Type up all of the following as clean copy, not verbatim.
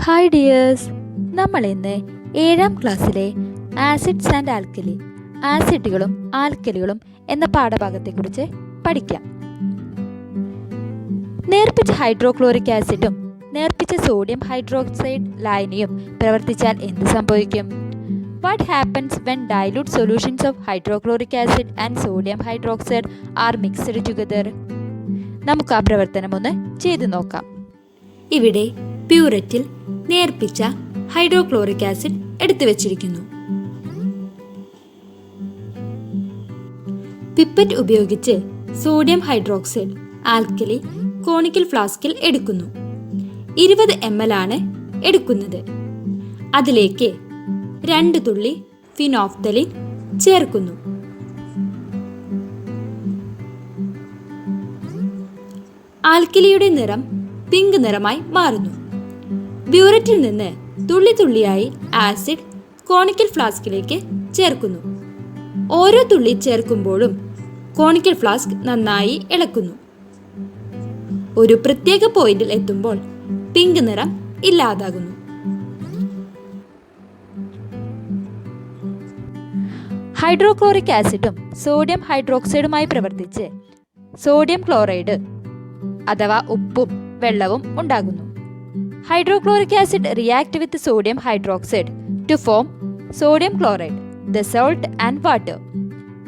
Hi dears, നമ്മൾ ഇന്ന് 7ാം ക്ലാസ്സിലെ ആസിഡ്സ് ആൻഡ് ആൽക്കലി, ആസിഡുകളും ആൽക്കലികളും എന്ന പാഠഭാഗത്തെക്കുറിച്ച് പഠിക്കാം. നേർപ്പിച്ച ഹൈഡ്രോക്ലോറിക് ആസിഡും നേർപ്പിച്ച സോഡിയം ഹൈഡ്രോക്സൈഡ് ലായനിയും പ്രവർത്തിച്ചാൽ എന്ത് സംഭവിക്കും? What happens when dilute solutions of hydrochloric acid and sodium hydroxide are mixed together? നമുക്ക് ആ പ്രവർത്തനം ഒന്ന് ചെയ്തു നോക്കാം. ഇവിടെ പ്യൂററ്റിൽ നേർപ്പിച്ച ഹൈഡ്രോക്ലോറിക് ആസിഡ് എടുത്തു വച്ചിരിക്കുന്നു. പിപ്പറ്റ് ഉപയോഗിച്ച് സോഡിയം ഹൈഡ്രോക്സൈഡ് ആൽക്കലി കോണിക്കൽ ഫ്ലാസ്കിൽ എടുക്കുന്നു. 20 ml ആണ് എടുക്കുന്നത്. അതിലേക്ക് 2 തുള്ളി ഫിനോഫ്തലിൻ ചേർക്കുന്നു. ആൽക്കലിയുടെ നിറം പിങ്ക് നിറമായി മാറുന്നു. ബ്യൂററ്റിൽ നിന്ന് തുള്ളി തുള്ളിയായി ആസിഡ് കോണിക്കൽ ഫ്ലാസ്കിലേക്ക് ചേർക്കുന്നു. ഓരോ തുള്ളി ചേർക്കുമ്പോഴും കോണിക്കൽ ഫ്ലാസ്ക് നന്നായി ഇളക്കുന്നു. ഒരു പ്രത്യേക പോയിന്റിൽ എത്തുമ്പോൾ പിങ്ക് നിറം ഇല്ലാതാകുന്നു. ഹൈഡ്രോക്ലോറിക് ആസിഡും സോഡിയം ഹൈഡ്രോക്സൈഡുമായി പ്രവർത്തിച്ച് സോഡിയം ക്ലോറൈഡ് അഥവാ ഉപ്പും വെള്ളവും ഉണ്ടാകുന്നു. Hydrochloric acid react with sodium hydroxide to form sodium chloride, the salt and water.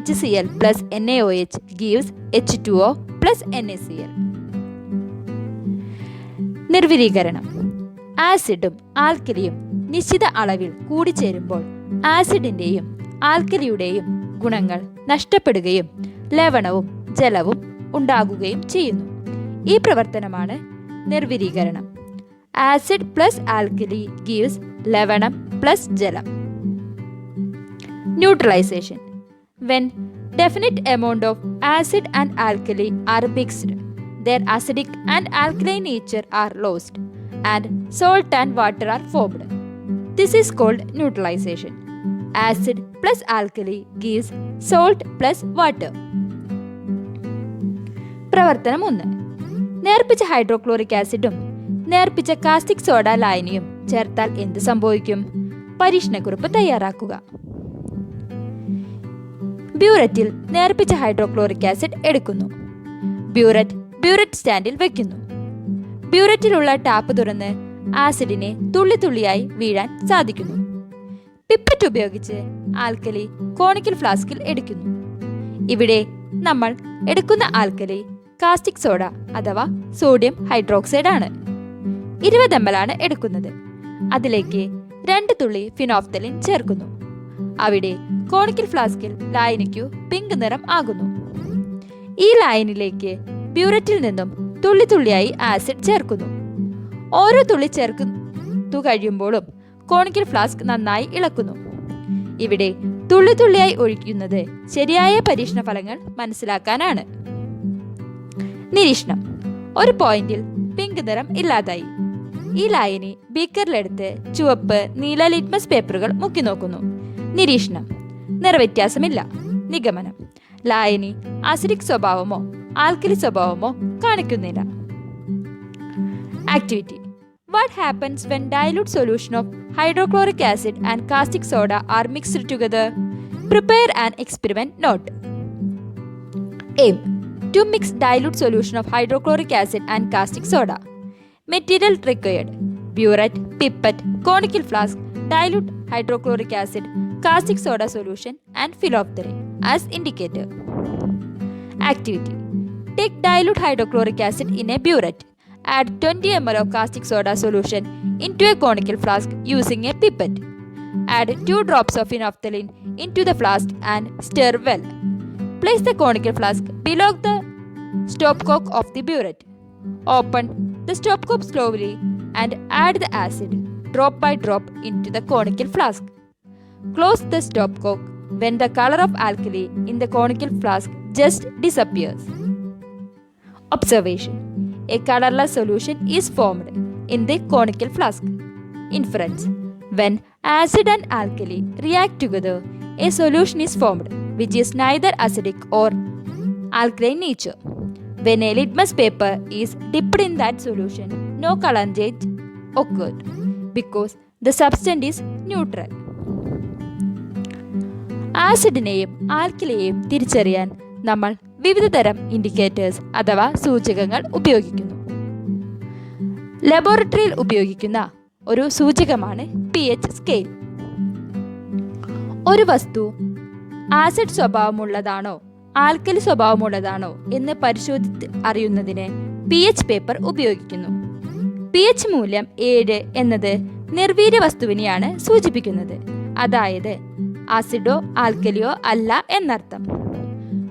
HCl plus NaOH gives H2O plus NaCl. നിർവിരീകരണം. ആസിഡും ആൽക്കലിയും നിശ്ചിത അളവിൽ കൂടിച്ചേരുമ്പോൾ ആസിഡിന്റെയും ആൽക്കലിയുടെയും ഗുണങ്ങൾ നഷ്ടപ്പെടുകയും ലവണവും ജലവും ഉണ്ടാകുകയും ചെയ്യുന്നു. ഈ പ്രവർത്തനമാണ് നിർവിരീകരണം. Acid plus alkali gives ലവണം plus ജലം. Neutralization. When definite amount of acid and alkali are mixed, their acidic and alkaline nature are lost and salt and water are formed. This is called neutralization. Acid plus alkali gives salt plus water. പ്രവർത്തനം 1. നേർപ്പിച്ച hydrochloric ആസിഡും നേർപ്പിച്ച caustic soda ലായനിയും ചേർത്താൽ എന്ത് സംഭവിക്കും? പരീക്ഷണക്കുറിപ്പ് തയ്യാറാക്കുക. ബ്യൂററ്റിൽ നേർപ്പിച്ച hydrochloric acid എടുക്കുന്നു. Burette സ്റ്റാൻഡിൽ വെക്കുന്നു. ബ്യൂററ്റിലുള്ള tap തുറന്ന് ആസിഡിനെ തുള്ളി തുള്ളിയായി വീഴാൻ സാധിക്കുന്നു. പിപ്പറ്റ് ഉപയോഗിച്ച് ആൽക്കലി കോണിക്കൽ ഫ്ലാസ്കിൽ എടുക്കുന്നു. ഇവിടെ നമ്മൾ എടുക്കുന്ന ആൽക്കലി കാസ്റ്റിക് സോഡ അഥവാ സോഡിയം ഹൈഡ്രോക്സൈഡ് ആണ്. 20 ml ആണ് എടുക്കുന്നത്. അതിലേക്ക് 2 തുള്ളി ഫിനോഫ്തലിൻ ചേർക്കുന്നു. അവിടെ കോണിക്കൽ ഫ്ലാസ്കിൽ ലായനിക്കു പിങ്ക് നിറം ആകുന്നു. ഈ ലായനിലേക്ക് ബ്യൂററ്റിൽ നിന്നും തുള്ളി തുള്ളിയായി ആസിഡ് ചേർക്കുന്നു. ഓരോ തുള്ളി ചേർത്തു കഴിയുമ്പോഴും കോണിക്കൽ ഫ്ലാസ്ക് നന്നായി ഇളക്കുന്നു. ഇവിടെ തുള്ളി തുള്ളിയായി ഒഴിക്കുന്നത് ശരിയായ പരീക്ഷണ ഫലങ്ങൾ മനസ്സിലാക്കാനാണ്. നിരീക്ഷണം. ഒരു പോയിന്റിൽ പിങ്ക് നിറം ഇല്ലാതായി. ഈ ലായനി ബീക്കറിലെടുത്ത് ചുവപ്പ് നീല ലിറ്റ്മസ് പേപ്പറുകൾ മുക്കി നോക്കുന്നു. നിരീക്ഷണം. നിറവ്യത്യാസമില്ല. നിഗമനം. ലായനി ആസിഡിക് സ്വഭാവമോ ആൽക്കലി സ്വഭാവമോ കാണിക്കുന്നില്ല. Activity. What happens when dilute solution of hydrochloric acid and caustic soda are mixed together? Prepare an experiment note. Aim. To mix dilute solution of hydrochloric acid and caustic soda. Material required: burette, pipette, conical flask, dilute hydrochloric acid, caustic soda solution and phylloxera as indicator. Activity. Take dilute hydrochloric acid in a burette. Add 20 ml of caustic soda solution into a conical flask using a pipette. Add 2 drops of phenolphthalein into the flask and stir well. Place the conical flask below the stopcock of the burette. Open the stopcock slowly and add the acid drop by drop into the conical flask. Close the stopcock when the color of alkali in the conical flask just disappears. Observation. A colorless solution is formed in the conical flask. Inference. When acid and alkali react together, a solution is formed which is neither acidic or alkaline nature. When a litmus paper is dipped in that solution, no color change occurred. because the substance is neutral. ആസിഡിനെയും ആൽക്കലിയെയും തിരിച്ചറിയാൻ നമ്മൾ വിവിധ തരം indicators അഥവാ സൂചകങ്ങൾ ഉപയോഗിക്കുന്നു. ലബോറട്ടറിയിൽ ഉപയോഗിക്കുന്ന ഒരു സൂചകമാണ് pH സ്കെയിൽ. ഒരു വസ്തു ആസിഡ് സ്വഭാവമുള്ളതാണോ ആൽക്കലി സ്വഭാവമുള്ളതാണോ എന്ന് പരിശോധിച്ച് അറിയുന്നതിന് pH പേപ്പർ ഉപയോഗിക്കുന്നു. pH മൂല്യം 7 എന്നത് നിർവീര്യ വസ്തുവിനെയാണ് സൂചിപ്പിക്കുന്നത്, അതായത് ആസിഡോ ആൽക്കലിയോ അല്ല എന്നർത്ഥം.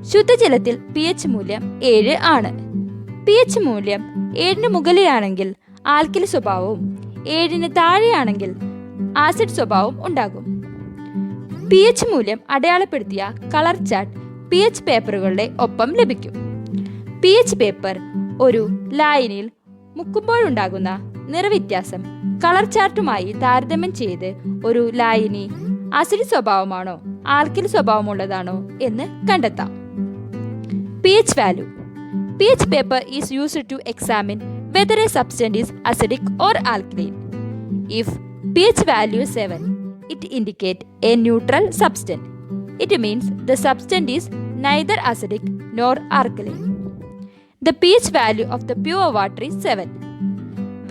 ശുദ്ധജലത്തിൽ pH മൂല്യം 7 ആണ്. pH മൂല്യം 7 മുകളിലാണെങ്കിൽ ആൽക്കലി സ്വഭാവവും 7 താഴെയാണെങ്കിൽ ആസിഡ് സ്വഭാവവും ഉണ്ടാകും. pH മൂല്യം അടയാളപ്പെടുത്തിയ കളർ ചാർട്ട് pH പേപ്പറുകളുടെ ഒപ്പം ലഭിക്കും. pH പേപ്പർ ഒരു ലായനിയിൽ മുക്കുമ്പോഴുണ്ടാകുന്ന നിറവ്യത്യാസം കളർ ചാർട്ടുമായി താരതമ്യം ചെയ്ത് ഒരു ലായനി ആസിഡ് സ്വഭാവമാണോ ആൽക്കലി സ്വഭാവമുള്ളതാണോ എന്ന് കണ്ടെത്താം. pH value. pH paper is used to examine whether a substance is acidic or alkaline. If pH value is 7, it indicates a neutral substance. It means the substance is neither acidic nor alkaline. The pH value of the pure water is 7.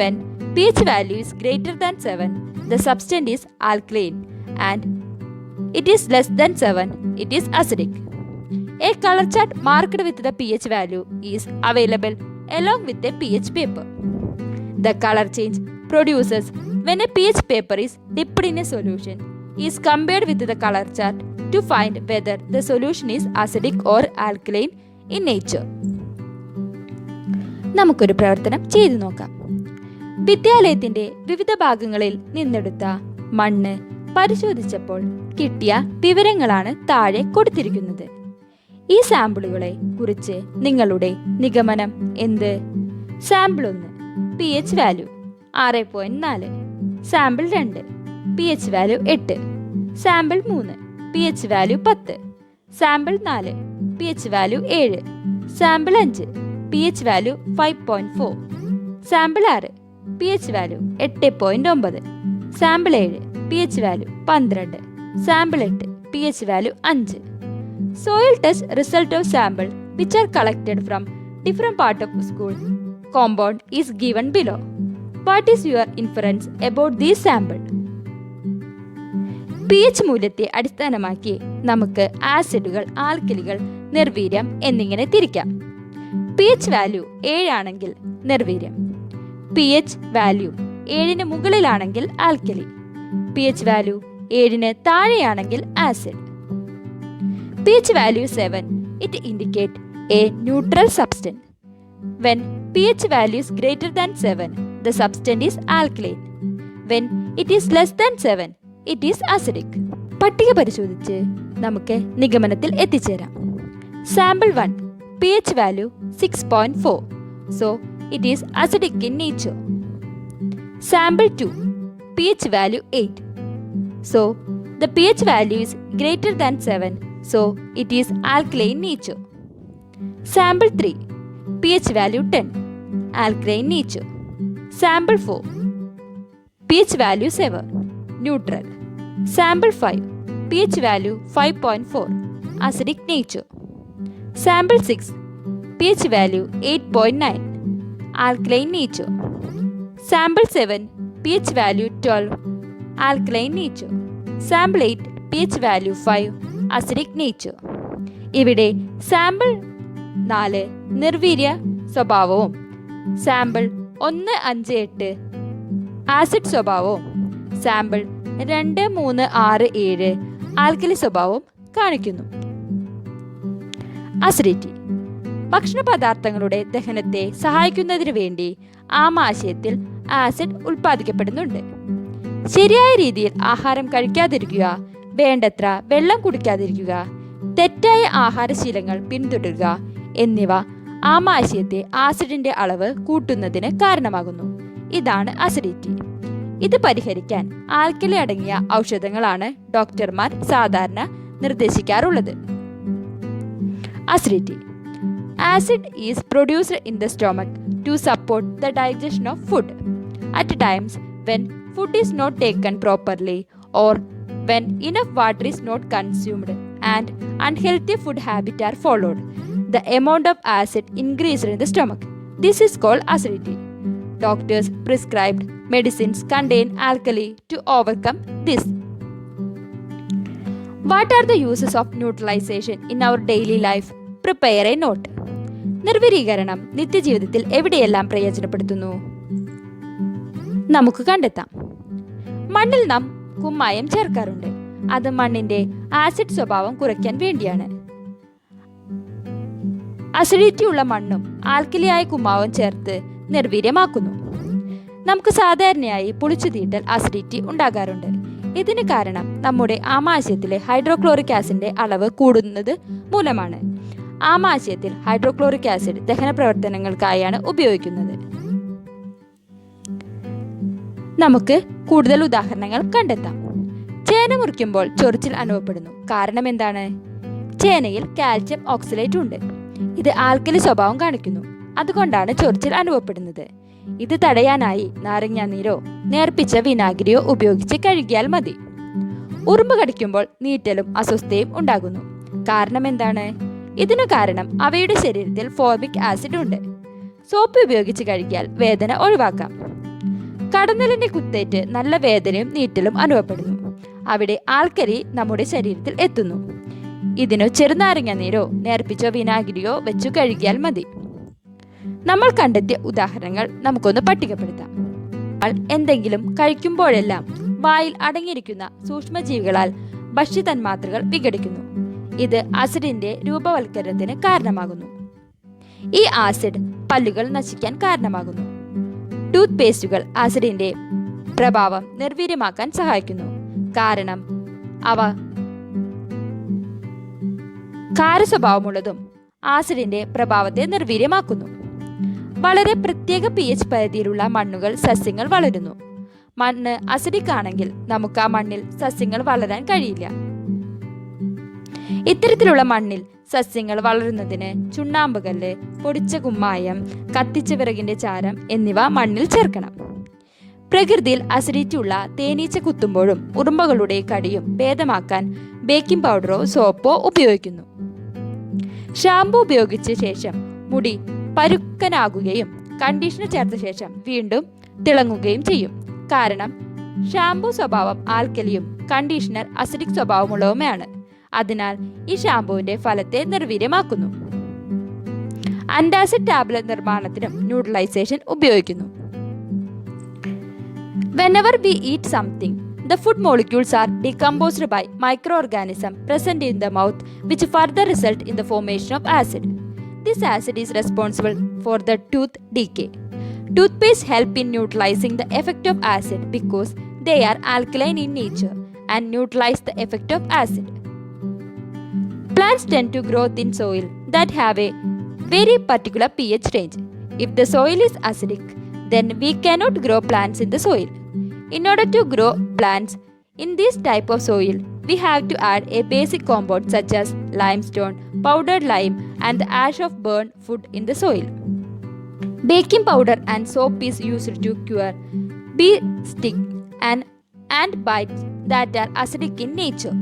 When pH value is greater than 7, the substance is alkaline, and it is less than 7, it is acidic. A color chart marked with the pH value is available along with the pH paper. The color change produces when a pH paper is dipped in a solution is compared with the color chart to find whether the solution is acidic or alkaline in nature. നമുക്കൊരു പ്രവർത്തനം ചെയ്തു നോക്കാം. വിദ്യാലയത്തിന്റെ വിവിധ ഭാഗങ്ങളിൽ നിന്നെടുത്ത മണ്ണ് പരിശോധിച്ചപ്പോൾ കിട്ടിയ വിവരങ്ങളാണ് താഴെ കൊടുത്തിരിക്കുന്നത്. ഈ സാമ്പിളുകളെ കുറിച്ച് നിങ്ങളുടെ നിഗമനം എന്ത്? Sample 1 pH value 6.4, sample 2 pH value 8, sample 3 pH value 10, sample 4 pH value 7, sample 5 pH value 5.4, sample 6 pH value 8.9, sample 7 pH value 12, sample 8 pH value 5. Soil test result of sample which are collected from different part of school compound is given below. What is your inference about these sample? pH മൂല്യത്തെ അടിസ്ഥാനമാക്കി നമുക്ക് ആസിഡുകൾ, ആൽക്കലികൾ, നിർവീര്യം എന്നിങ്ങനെ തിരിക്കാം. pH value 7 ആണെങ്കിൽ നിർവീര്യം, pH value 7 മുകളിലാണെങ്കിൽ alkali, pH value 7 താഴെയാണെങ്കിൽ acid. pH value 7, it indicates a neutral substance. When pH value is greater than 7, the substance is alkaline. When it is less than 7, it is acidic. പട്ടിക പരിശോധിച്ച് നമുക്ക് നിഗമനത്തിൽ എത്തിച്ചേരാം. Sample 1 pH value 6.4, so it is acidic in nature. Sample 2 pH value 8, so the pH value is greater than 7, so it is alkaline nature. Sample 3 pH value 10, alkaline nature. Sample 4 pH value 7, neutral. Sample 5 pH value 5.4, acidic nature. Sample 6 pH value 8.9, alkaline nature. Sample 7 pH value 12, alkaline nature. Sample 8 pH value 5, acidic nature. ഇവിടെ sample 4 നിർവീര്യ സ്വഭാവവും sample 1, 5, 8 acid സ്വഭാവവും sample 2, 3, 6, 7 alkali സ്വഭാവവും കാണിക്കുന്നു. Acidity ഭക്ഷണ പദാർത്ഥങ്ങളുടെ ദഹനത്തെ സഹായിക്കുന്നതിന് വേണ്ടി ആമാശയത്തിൽ acid ഉൽപ്പാദിക്കപ്പെടുന്നുണ്ട്. ശരിയായ രീതിയിൽ ആഹാരം കഴിക്കാതിരിക്കുക, വേണ്ടത്ര വെള്ളം കുടിക്കാതിരിക്കുക, തെറ്റായ ആഹാരശീലങ്ങൾ പിന്തുടരുക എന്നിവ ആമാശയത്തെ ആസിഡിന്റെ അളവ് കൂട്ടുന്നതിന് കാരണമാകുന്നു. ഇതാണ് അസിഡിറ്റി. ഇത് പരിഹരിക്കാൻ ആൽക്കലി അടങ്ങിയ ഔഷധങ്ങളാണ് ഡോക്ടർമാർ സാധാരണ നിർദ്ദേശിക്കാറുള്ളത്. Acidity. Acid is produced in the stomach to support the digestion of food. At times when food is not taken properly or when enough water is not consumed and unhealthy food habits are followed, the amount of acid increased in the stomach. This is called acidity. Doctors prescribed medicines contain alkali to overcome this. What are the uses of neutralization in our daily life? Prepare a note. നിർവ്വരീകരണം നിത്യജീവിതത്തിൽ എവിടെയെല്ലാം പ്രയോജനപ്പെടുത്തുന്നു? നമുക്ക് കണ്ടെത്താം. മണ്ണിൽ നാം കുമ്മായം ചേർക്കാറുണ്ട്. അത് മണ്ണിന്റെ ആസിഡ് സ്വഭാവം കുറയ്ക്കാൻ വേണ്ടിയാണ്. അസിഡിറ്റി ഉള്ള മണ്ണും ആൽക്കലിയായ കുമ്മാവും ചേർത്ത് നിർവീര്യമാക്കുന്നു. നമുക്ക് സാധാരണയായി പുളിച്ചു തീട്ടൽ അസിഡിറ്റി ഉണ്ടാകാറുണ്ട്. ഇതിന് കാരണം നമ്മുടെ ആമാശയത്തിലെ ഹൈഡ്രോക്ലോറിക് ആസിഡിന്റെ അളവ് കൂടുന്നത് മൂലമാണ്. ആമാശയത്തിൽ ഹൈഡ്രോക്ലോറിക് ആസിഡ് ദഹന പ്രവർത്തനങ്ങൾക്കായാണ് ഉപയോഗിക്കുന്നത്. നമുക്ക് കൂടുതൽ ഉദാഹരണങ്ങൾ കണ്ടെത്താം. ചേന മുറിക്കുമ്പോൾ ചൊറിച്ചിൽ അനുഭവപ്പെടുന്നു. കാരണം എന്താണ്? ചേനയിൽ കാൽസ്യം ഓക്സലേറ്റ് ഉണ്ട്. ഇത് ആൽക്കലി സ്വഭാവം കാണിക്കുന്നു. അതുകൊണ്ടാണ് ചൊറിച്ചിൽ അനുഭവപ്പെടുന്നത്. ഇത് തടയാനായി നാരങ്ങാനീരോ നേർപ്പിച്ച വിനാഗിരിയോ ഉപയോഗിച്ച് കഴുകിയാൽ മതി. ഉറുമ്പ് കടിക്കുമ്പോൾ നീറ്റലും അസ്വസ്ഥയും ഉണ്ടാകുന്നു. കാരണം എന്താണ്? ഇതിനു കാരണം അവയുടെ ശരീരത്തിൽ ഫോർമിക് ആസിഡ് ഉണ്ട്. സോപ്പ് ഉപയോഗിച്ച് കഴുകിയാൽ വേദന ഒഴിവാക്കാം. കടന്നലിന്റെ കുത്തേറ്റ് നല്ല വേദനയും നീറ്റലും അനുഭവപ്പെടുന്നു. അവിടെ ആൽക്കലി നമ്മുടെ ശരീരത്തിൽ എത്തുന്നു. ഇതിനു ചെറുനാരങ്ങ നീരോ നേർപ്പിച്ച വിനാഗിരിയോ വെച്ചു കഴുകിയാൽ മതി. നമ്മൾ കണ്ടെത്തിയ ഉദാഹരണങ്ങൾ നമുക്കൊന്ന് പട്ടികപ്പെടുത്താം. എന്തെങ്കിലും കഴിക്കുമ്പോഴെല്ലാം വായിൽ അടങ്ങിയിരിക്കുന്ന സൂക്ഷ്മജീവികളാൽ ഭക്ഷ്യതന്മാത്രകൾ വിഘടിക്കുന്നു. ഇത് ആസിഡിന്റെ രൂപവൽക്കരണത്തിന് കാരണമാകുന്നു. ഈ ആസിഡ് പല്ലുകൾ നശിക്കാൻ കാരണമാകുന്നു. ടൂത്ത് പേസ്റ്റുകൾ ആസിഡിന്റെ പ്രഭാവം നിർവീര്യമാക്കാൻ സഹായിക്കുന്നു. കാരണം അവ കാരസ്വഭാവമുള്ളതും ആസിഡിന്റെ പ്രഭാവത്തെ നിർവീര്യമാക്കുന്നു. വളരെ പ്രത്യേക pH പരിധിയിലുള്ള മണ്ണുകൾ സസ്യങ്ങൾ വളരുന്നു. മണ്ണ് അസിഡിക് ആണെങ്കിൽ നമുക്ക് ആ മണ്ണിൽ സസ്യങ്ങൾ വളരാൻ കഴിയില്ല. ഇത്തരത്തിലുള്ള മണ്ണിൽ സസ്യങ്ങൾ വളരുന്നതിന് ചുണ്ണാമ്പുകല്ല്, പൊടിച്ച കുമ്മായം, കത്തിച്ച വിറകിന്റെ ചാരം എന്നിവ മണ്ണിൽ ചേർക്കണം. പ്രകൃതിയിൽ അസിഡിറ്റി ഉള്ള തേനീച്ച കുത്തുമ്പോഴും ഉറുമ്പുകളുടെ കടിയും ഭേദമാക്കാൻ ബേക്കിംഗ് പൗഡറോ സോപ്പോ ഉപയോഗിക്കുന്നു. ഷാമ്പു ഉപയോഗിച്ച ശേഷം മുടി പരുക്കനാകുകയും കണ്ടീഷണർ ചേർത്ത ശേഷം വീണ്ടും തിളങ്ങുകയും ചെയ്യും. കാരണം ഷാമ്പു സ്വഭാവം ആൽക്കലിയും കണ്ടീഷണർ അസിഡിക് സ്വഭാവമുള്ളതുമാണ്. അതിനാൽ ഈ ഷാമ്പുവിന്റെ ഫലത്തെ നിർവീര്യമാക്കുന്നു. ആന്റാസിഡ് ടാബ്ലറ്റ് നിർമ്മാണത്തിനും ന്യൂട്രലൈസേഷൻ ഉപയോഗിക്കുന്നു. Whenever we eat something, the food molecules are decomposed by microorganisms present in the mouth, which further result in the formation of acid. This acid is responsible for the tooth decay. Toothpaste help in neutralizing the effect of acid because they are alkaline in nature and neutralize the effect of acid. Plants tend to grow in soil that have a very particular pH range. If the soil is acidic, then we cannot grow plants in the soil. In order to grow plants in this type of soil, we have to add a basic compound such as limestone, powdered lime, and the ash of burnt food in the soil. Baking powder and soap is used to cure bee sting and ant bites that are acidic in nature.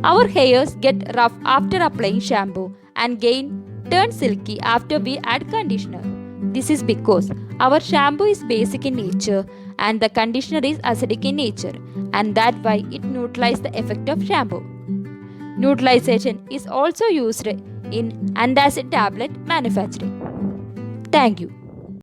Our hairs get rough after applying shampoo and turn silky after we add conditioner. This is because our shampoo is basic in nature and the conditioner is acidic in nature, and that why it neutralizes the effect of shampoo. Neutralization is also used in antacid tablet manufacturing. Thank you.